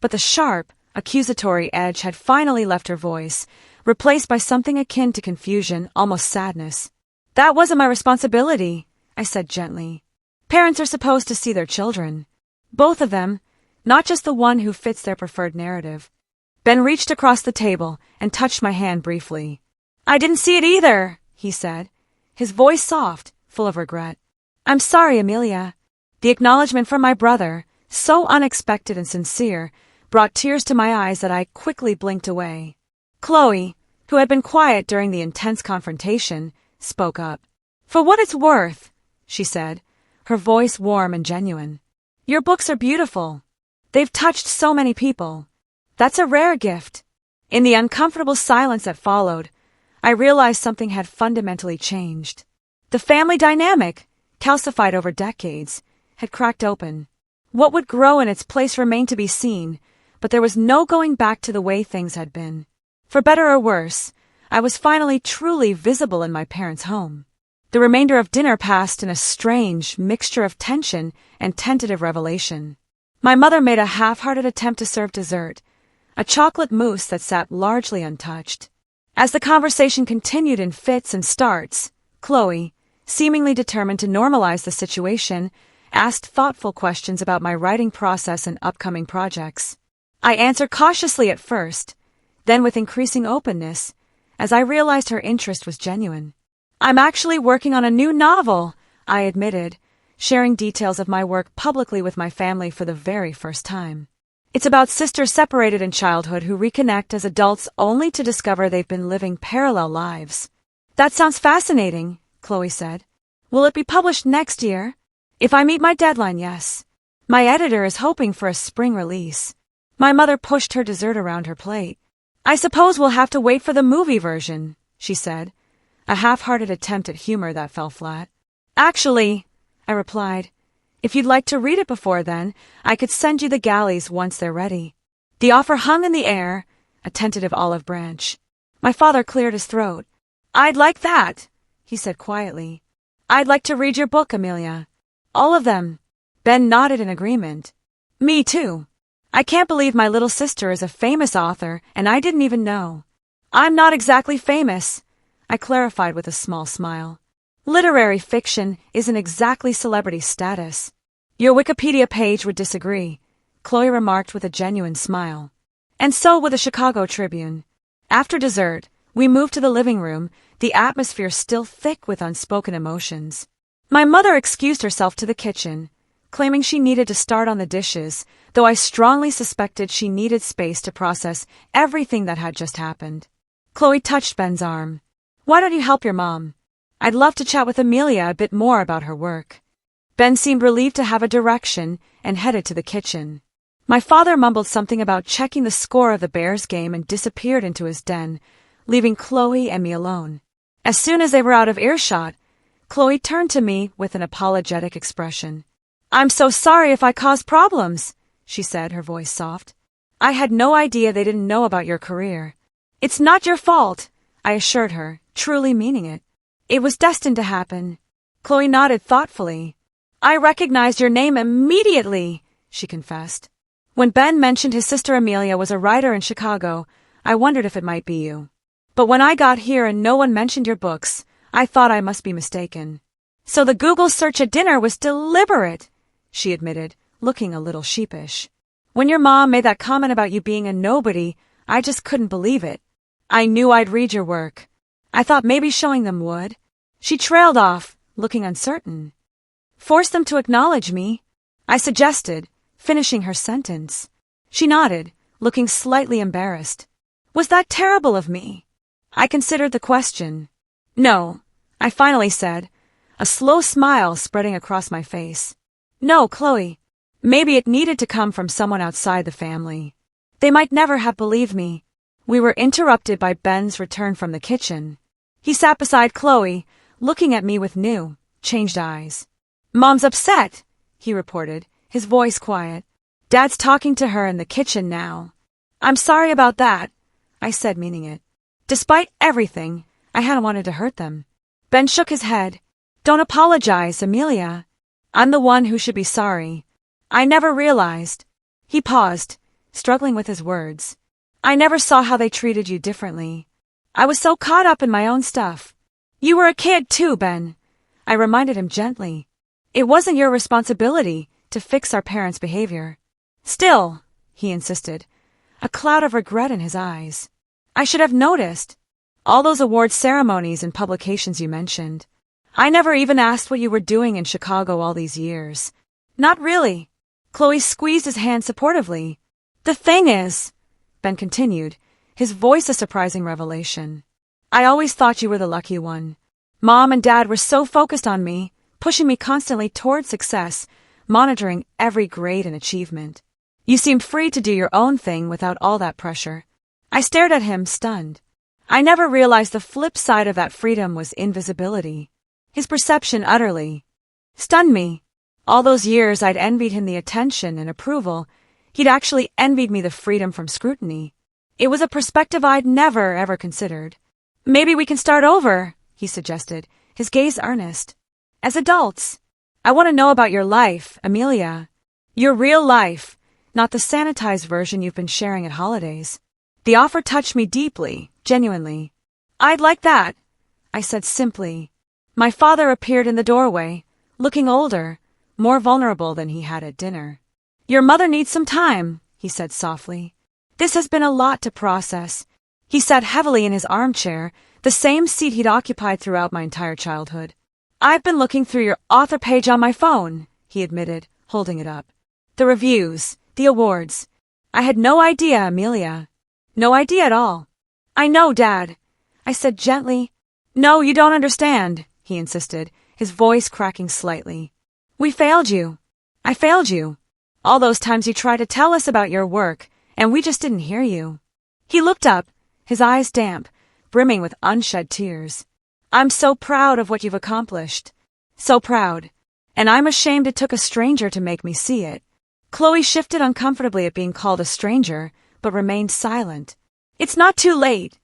But the sharp, accusatory edge had finally left her voice, replaced by something akin to confusion, almost sadness. That wasn't my responsibility, I said gently. Parents are supposed to see their children. Both of them, not just the one who fits their preferred narrative. Ben reached across the table and touched my hand briefly. I didn't see it either, he said, his voice soft, full of regret. I'm sorry, Amelia. The acknowledgement from my brother, so unexpected and sincere, brought tears to my eyes that I quickly blinked away. Chloe, who had been quiet during the intense confrontation, spoke up. For what it's worth, she said, her voice warm and genuine. Your books are beautiful. They've touched so many people. That's a rare gift. In the uncomfortable silence that followed, I realized something had fundamentally changed. The family dynamic, calcified over decades, had cracked open. What would grow in its place remained to be seen, but there was no going back to the way things had been. For better or worse, I was finally truly visible in my parents' home. The remainder of dinner passed in a strange mixture of tension and tentative revelation. My mother made a half-hearted attempt to serve dessert, a chocolate mousse that sat largely untouched. As the conversation continued in fits and starts, Chloe, seemingly determined to normalize the situation, asked thoughtful questions about my writing process and upcoming projects. I answered cautiously at first, then with increasing openness, as I realized her interest was genuine. I'm actually working on a new novel, I admitted, sharing details of my work publicly with my family for the very first time. It's about sisters separated in childhood who reconnect as adults only to discover they've been living parallel lives. That sounds fascinating, Chloe said. Will it be published next year? If I meet my deadline, yes. My editor is hoping for a spring release. My mother pushed her dessert around her plate. I suppose we'll have to wait for the movie version, she said, a half-hearted attempt at humor that fell flat. Actually, I replied, if you'd like to read it before then, I could send you the galleys once they're ready. The offer hung in the air, a tentative olive branch. My father cleared his throat. I'd like that, he said quietly. I'd like to read your book, Amelia. All of them. Ben nodded in agreement. Me too. I can't believe my little sister is a famous author, and I didn't even know. I'm not exactly famous, I clarified with a small smile. Literary fiction isn't exactly celebrity status. Your Wikipedia page would disagree, Chloe remarked with a genuine smile. And so would the Chicago Tribune. After dessert, we moved to the living room, the atmosphere still thick with unspoken emotions. My mother excused herself to the kitchen, claiming she needed to start on the dishes, though I strongly suspected she needed space to process everything that had just happened. Chloe touched Ben's arm. Why don't you help your mom? I'd love to chat with Amelia a bit more about her work. Ben seemed relieved to have a direction and headed to the kitchen. My father mumbled something about checking the score of the Bears game and disappeared into his den, leaving Chloe and me alone. As soon as they were out of earshot, Chloe turned to me with an apologetic expression. I'm so sorry if I caused problems, she said, her voice soft. I had no idea they didn't know about your career. It's not your fault, I assured her, truly meaning it. It was destined to happen. Chloe nodded thoughtfully. I recognized your name immediately, she confessed. When Ben mentioned his sister Amelia was a writer in Chicago, I wondered if it might be you. But when I got here and no one mentioned your books, I thought I must be mistaken. So the Google search at dinner was deliberate, she admitted, looking a little sheepish. When your mom made that comment about you being a nobody, I just couldn't believe it. I knew I'd read your work. I thought maybe showing them would. She trailed off, looking uncertain. Force them to acknowledge me, I suggested, finishing her sentence. She nodded, looking slightly embarrassed. Was that terrible of me? I considered the question. No, I finally said, a slow smile spreading across my face. No, Chloe. Maybe it needed to come from someone outside the family. They might never have believed me. We were interrupted by Ben's return from the kitchen. He sat beside Chloe, looking at me with new, changed eyes. "Mom's upset," he reported, his voice quiet. "Dad's talking to her in the kitchen now." "I'm sorry about that," I said, meaning it. Despite everything, I hadn't wanted to hurt them. Ben shook his head. "Don't apologize, Amelia. I'm the one who should be sorry. I never realized." He paused, struggling with his words. "I never saw how they treated you differently. I was so caught up in my own stuff." "You were a kid too, Ben," I reminded him gently. "It wasn't your responsibility to fix our parents' behavior." "Still," he insisted, a cloud of regret in his eyes. "I should have noticed. All those award ceremonies and publications you mentioned. I never even asked what you were doing in Chicago all these years." "Not really." Chloe squeezed his hand supportively. "The thing is," Ben continued, his voice a surprising revelation, "I always thought you were the lucky one. Mom and Dad were so focused on me, pushing me constantly toward success, monitoring every grade and achievement. You seemed free to do your own thing without all that pressure." I stared at him, stunned. I never realized the flip side of that freedom was invisibility. His perception utterly stunned me. All those years I'd envied him the attention and approval. He'd actually envied me the freedom from scrutiny. It was a perspective I'd never, ever considered. "Maybe we can start over," he suggested, his gaze earnest. "As adults. I want to know about your life, Amelia. Your real life, not the sanitized version you've been sharing at holidays." The offer touched me deeply, genuinely. "I'd like that," I said simply. My father appeared in the doorway, looking older, more vulnerable than he had at dinner. "Your mother needs some time," he said softly. "This has been a lot to process." He sat heavily in his armchair, the same seat he'd occupied throughout my entire childhood. "I've been looking through your author page on my phone," he admitted, holding it up. "The reviews, the awards. I had no idea, Amelia. No idea at all." "I know, Dad," I said gently. "No, you don't understand," he insisted, his voice cracking slightly. "We failed you. I failed you. All those times you tried to tell us about your work, and we just didn't hear you." He looked up, his eyes damp, brimming with unshed tears. "I'm so proud of what you've accomplished. So proud. And I'm ashamed it took a stranger to make me see it." Chloe shifted uncomfortably at being called a stranger, but remained silent. "It's not too late,"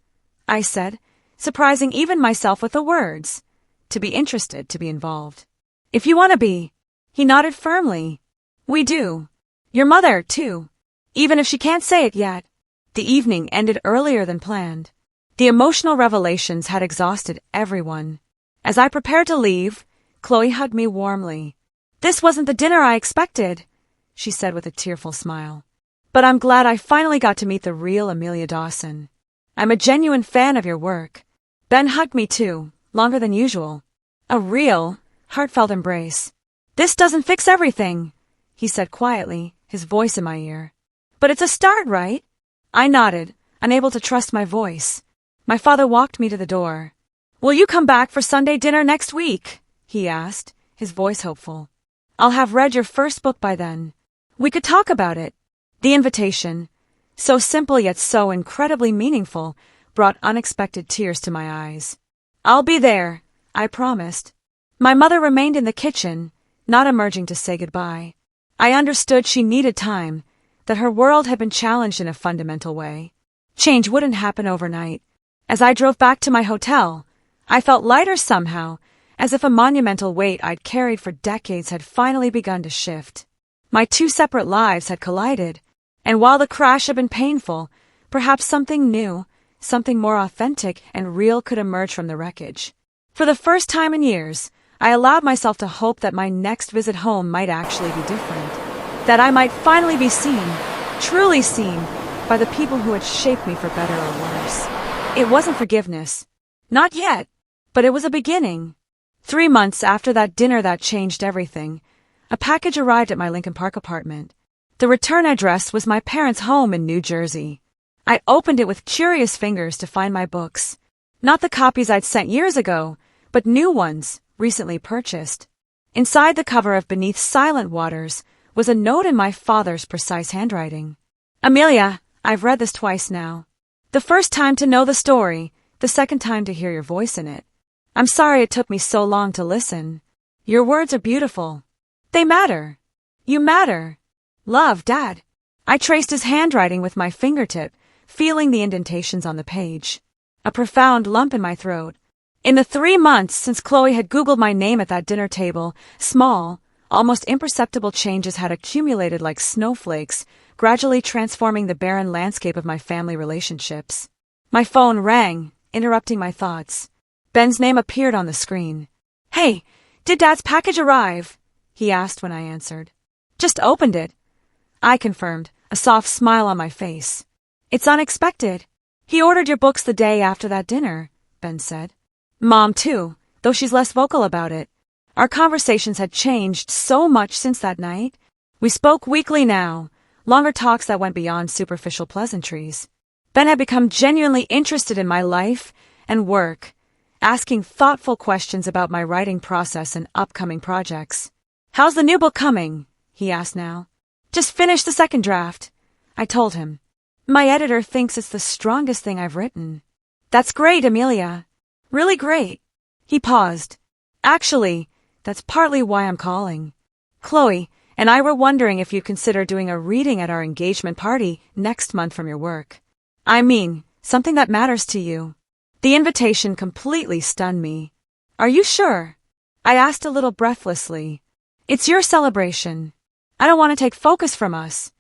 I said, surprising even myself with the words. "To be interested, to be involved. If you want to be." He nodded firmly. "We do. Your mother, too. Even if she can't say it yet." The evening ended earlier than planned. The emotional revelations had exhausted everyone. As I prepared to leave, Chloe hugged me warmly. "This wasn't the dinner I expected," she said with a tearful smile. "But I'm glad I finally got to meet the real Amelia Dawson. I'm a genuine fan of your work." Ben hugged me too, longer than usual. A real, heartfelt embrace. "This doesn't fix everything," he said quietly, his voice in my ear. "But it's a start, right?" I nodded, unable to trust my voice. My father walked me to the door. "Will you come back for Sunday dinner next week?" he asked, his voice hopeful. "I'll have read your first book by then. We could talk about it." The invitation, so simple yet so incredibly meaningful, brought unexpected tears to my eyes. "I'll be there," I promised. My mother remained in the kitchen, not emerging to say goodbye. I understood she needed time, that her world had been challenged in a fundamental way. Change wouldn't happen overnight. As I drove back to my hotel, I felt lighter somehow, as if a monumental weight I'd carried for decades had finally begun to shift. My two separate lives had collided, and while the crash had been painful, perhaps something new, something more authentic and real could emerge from the wreckage. For the first time in years, I allowed myself to hope that my next visit home might actually be different. That I might finally be seen, truly seen, by the people who had shaped me for better or worse. It wasn't forgiveness. Not yet. But it was a beginning. 3 months after that dinner that changed everything, a package arrived at my Lincoln Park apartment. The return address was my parents' home in New Jersey. I opened it with curious fingers to find my books. Not the copies I'd sent years ago, but new ones, recently purchased. Inside the cover of Beneath Silent Waters was a note in my father's precise handwriting. "Amelia, I've read this twice now. The first time to know the story, the second time to hear your voice in it. I'm sorry it took me so long to listen. Your words are beautiful. They matter. You matter. Love, Dad. I traced his handwriting with my fingertip, feeling the indentations on the page. A profound lump in my throat. In the 3 months since Chloe had Googled my name at that dinner table, small, almost imperceptible changes had accumulated like snowflakes, gradually transforming the barren landscape of my family relationships. My phone rang, interrupting my thoughts. Ben's name appeared on the screen. "Hey, did Dad's package arrive?" he asked when I answered. "Just opened it," I confirmed, a soft smile on my face. "It's unexpected. He ordered your books the day after that dinner," Ben said. Mom, too, though she's less vocal about it. Our conversations had changed so much since that night. We spoke weekly now, longer talks that went beyond superficial pleasantries. Ben had become genuinely interested in my life and work, asking thoughtful questions about my writing process and upcoming projects. "How's the new book coming?" he asked now. "Just finished the second draft," I told him. "My editor thinks it's the strongest thing I've written." "That's great, Amelia. Really great." He paused. "Actually, that's partly why I'm calling. Chloe and I were wondering if you'd consider doing a reading at our engagement party next month from your work. I mean, something that matters to you." The invitation completely stunned me. "Are you sure?" I asked a little breathlessly. "It's your celebration. I don't want to take focus from us."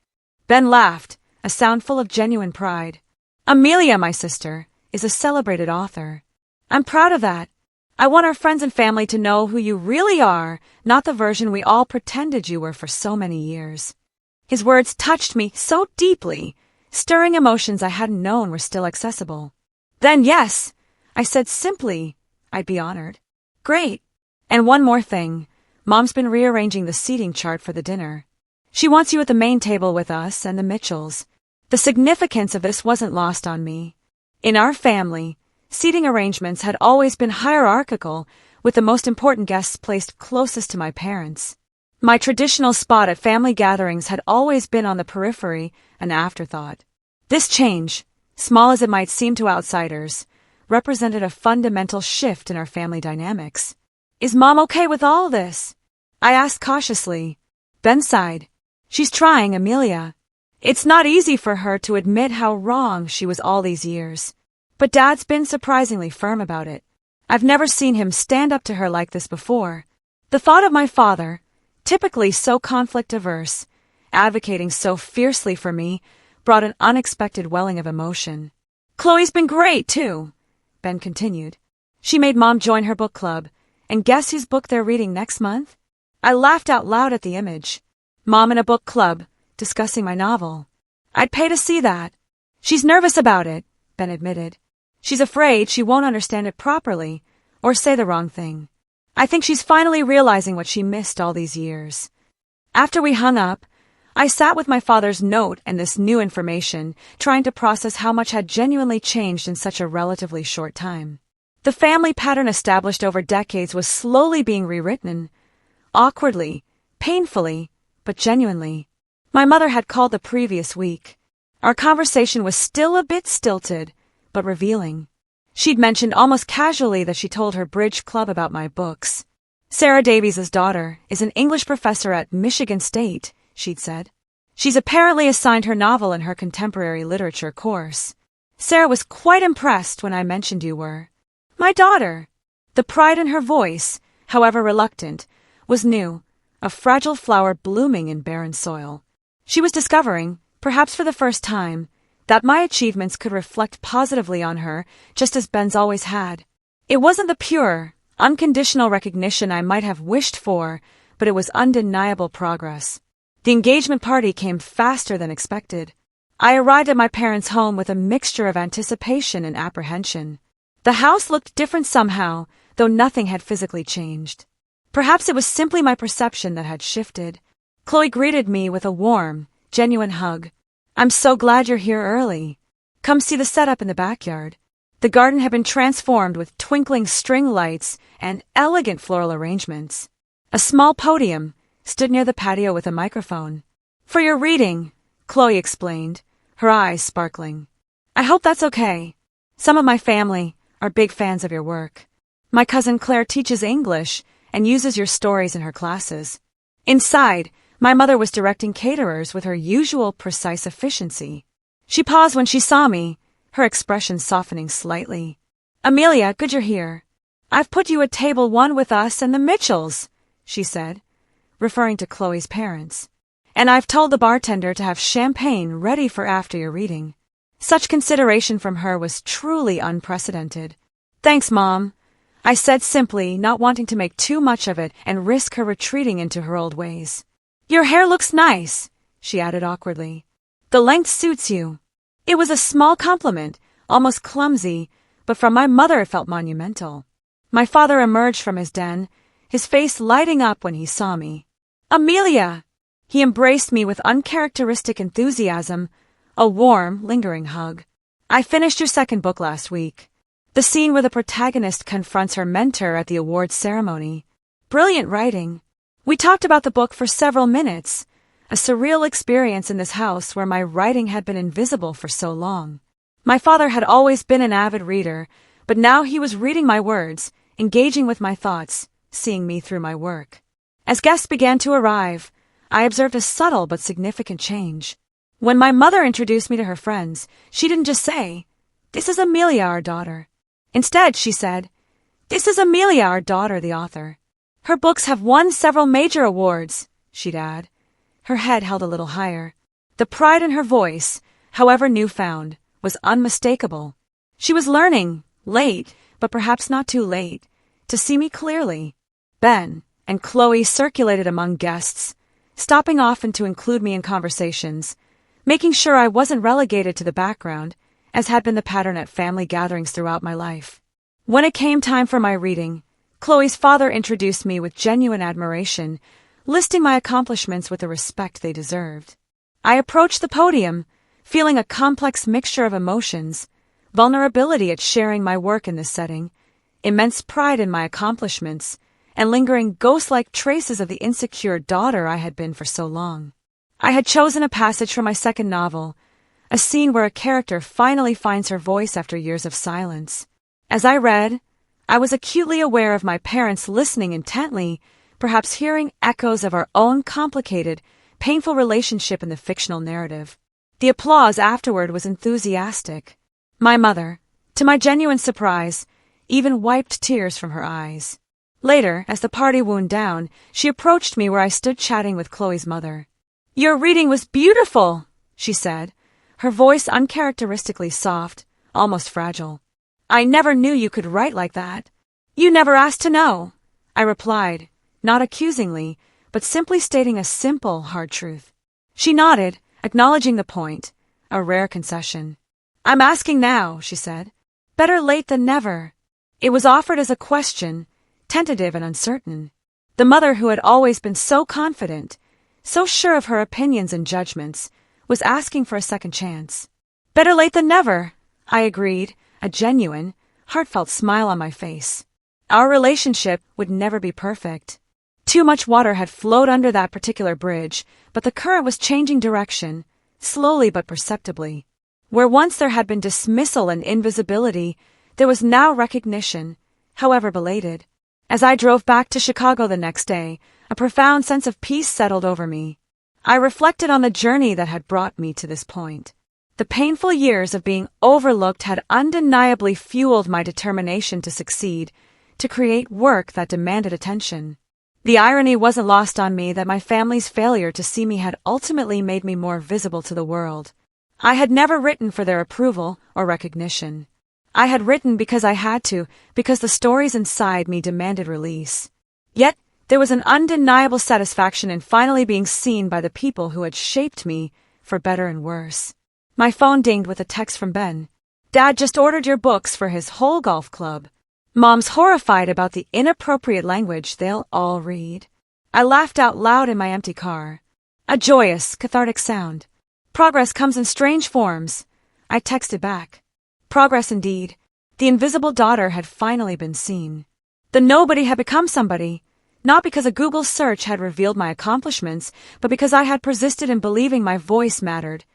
Ben laughed, a sound full of genuine pride. "Amelia, my sister, is a celebrated author. I'm proud of that. I want our friends and family to know who you really are, not the version we all pretended you were for so many years." His words touched me so deeply, stirring emotions I hadn't known were still accessible. "Then yes," I said simply, "I'd be honored." "Great. And one more thing. Mom's been rearranging the seating chart for the dinner. She wants you at the main table with us and the Mitchells. The significance of this wasn't lost on me. In our family, seating arrangements had always been hierarchical, with the most important guests placed closest to my parents. My traditional spot at family gatherings had always been on the periphery, an afterthought. This change, small as it might seem to outsiders, represented a fundamental shift in our family dynamics. "Is Mom okay with all this?" I asked cautiously. Ben sighed. "She's trying, Amelia. It's not easy for her to admit how wrong she was all these years. But Dad's been surprisingly firm about it. I've never seen him stand up to her like this before." The thought of my father, typically so conflict-averse, advocating so fiercely for me, brought an unexpected welling of emotion. "Chloe's been great, too," Ben continued. "She made Mom join her book club, and guess whose book they're reading next month?" I laughed out loud at the image. Mom in a book club, discussing my novel. "I'd pay to see that." "She's nervous about it," Ben admitted. "She's afraid she won't understand it properly, or say the wrong thing. I think she's finally realizing what she missed all these years." After we hung up, I sat with my father's note and this new information, trying to process how much had genuinely changed in such a relatively short time. The family pattern established over decades was slowly being rewritten, awkwardly, painfully, but genuinely. My mother had called the previous week. Our conversation was still a bit stilted, but revealing. She'd mentioned almost casually that she told her bridge club about my books. "Sarah Davies's daughter is an English professor at Michigan State," she'd said. "She's apparently assigned her novel in her contemporary literature course. Sarah was quite impressed when I mentioned you were." "My daughter!" The pride in her voice, however reluctant, was new, a fragile flower blooming in barren soil. She was discovering, perhaps for the first time, that my achievements could reflect positively on her, just as Ben's always had. It wasn't the pure, unconditional recognition I might have wished for, but it was undeniable progress. The engagement party came faster than expected. I arrived at my parents' home with a mixture of anticipation and apprehension. The house looked different somehow, though nothing had physically changed. Perhaps it was simply my perception that had shifted. Chloe greeted me with a warm, genuine hug. "I'm so glad you're here early. Come see the setup in the backyard." The garden had been transformed with twinkling string lights and elegant floral arrangements. A small podium stood near the patio with a microphone. "For your reading," Chloe explained, her eyes sparkling. I hope that's okay. Some of my family are big fans of your work. My cousin Claire teaches English and uses your stories in her classes. Inside, my mother was directing caterers with her usual precise efficiency. She paused when she saw me, her expression softening slightly. Amelia, good you're here. I've put you at table 1 with us and the Mitchells, she said, referring to Chloe's parents. And I've told the bartender to have champagne ready for after your reading. Such consideration from her was truly unprecedented. Thanks, Mom, I said simply, not wanting to make too much of it and risk her retreating into her old ways. Your hair looks nice, she added awkwardly. The length suits you. It was a small compliment, almost clumsy, but from my mother it felt monumental. My father emerged from his den, his face lighting up when he saw me. Amelia! He embraced me with uncharacteristic enthusiasm, a warm, lingering hug. I finished your 2nd book last week. The scene where the protagonist confronts her mentor at the awards ceremony. Brilliant writing. We talked about the book for several minutes, a surreal experience in this house where my writing had been invisible for so long. My father had always been an avid reader, but now he was reading my words, engaging with my thoughts, seeing me through my work. As guests began to arrive, I observed a subtle but significant change. When my mother introduced me to her friends, she didn't just say, "This is Amelia, our daughter." Instead, she said, "This is Amelia, our daughter, the author. Her books have won several major awards," she'd add. Her head held a little higher. The pride in her voice, however newfound, was unmistakable. She was learning, late, but perhaps not too late, to see me clearly. Ben and Chloe circulated among guests, stopping often to include me in conversations, making sure I wasn't relegated to the background, as had been the pattern at family gatherings throughout my life. When it came time for my reading, Chloe's father introduced me with genuine admiration, listing my accomplishments with the respect they deserved. I approached the podium, feeling a complex mixture of emotions, vulnerability at sharing my work in this setting, immense pride in my accomplishments, and lingering ghost-like traces of the insecure daughter I had been for so long. I had chosen a passage from my 2nd novel, a scene where a character finally finds her voice after years of silence. As I read, I was acutely aware of my parents listening intently, perhaps hearing echoes of our own complicated, painful relationship in the fictional narrative. The applause afterward was enthusiastic. My mother, to my genuine surprise, even wiped tears from her eyes. Later, as the party wound down, she approached me where I stood chatting with Chloe's mother. "Your reading was beautiful," she said, her voice uncharacteristically soft, almost fragile. "I never knew you could write like that." "You never asked to know," I replied, not accusingly, but simply stating a simple, hard truth. She nodded, acknowledging the point, a rare concession. "I'm asking now," she said. "Better late than never." It was offered as a question, tentative and uncertain. The mother who had always been so confident, so sure of her opinions and judgments, was asking for a second chance. "Better late than never," I agreed, a genuine, heartfelt smile on my face. Our relationship would never be perfect. Too much water had flowed under that particular bridge, but the current was changing direction, slowly but perceptibly. Where once there had been dismissal and invisibility, there was now recognition, however belated. As I drove back to Chicago the next day, a profound sense of peace settled over me. I reflected on the journey that had brought me to this point. The painful years of being overlooked had undeniably fueled my determination to succeed, to create work that demanded attention. The irony wasn't lost on me that my family's failure to see me had ultimately made me more visible to the world. I had never written for their approval or recognition. I had written because I had to, because the stories inside me demanded release. Yet, there was an undeniable satisfaction in finally being seen by the people who had shaped me, for better and worse. My phone dinged with a text from Ben. "Dad just ordered your books for his whole golf club. Mom's horrified about the inappropriate language they'll all read." I laughed out loud in my empty car. A joyous, cathartic sound. "Progress comes in strange forms," I texted back. Progress indeed. The invisible daughter had finally been seen. The nobody had become somebody, not because a Google search had revealed my accomplishments, but because I had persisted in believing my voice mattered,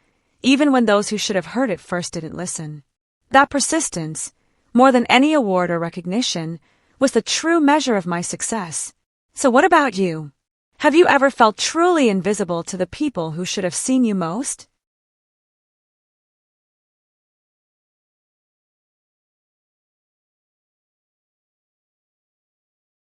even when those who should have heard it first didn't listen. That persistence, more than any award or recognition, was the true measure of my success. So what about you? Have you ever felt truly invisible to the people who should have seen you most?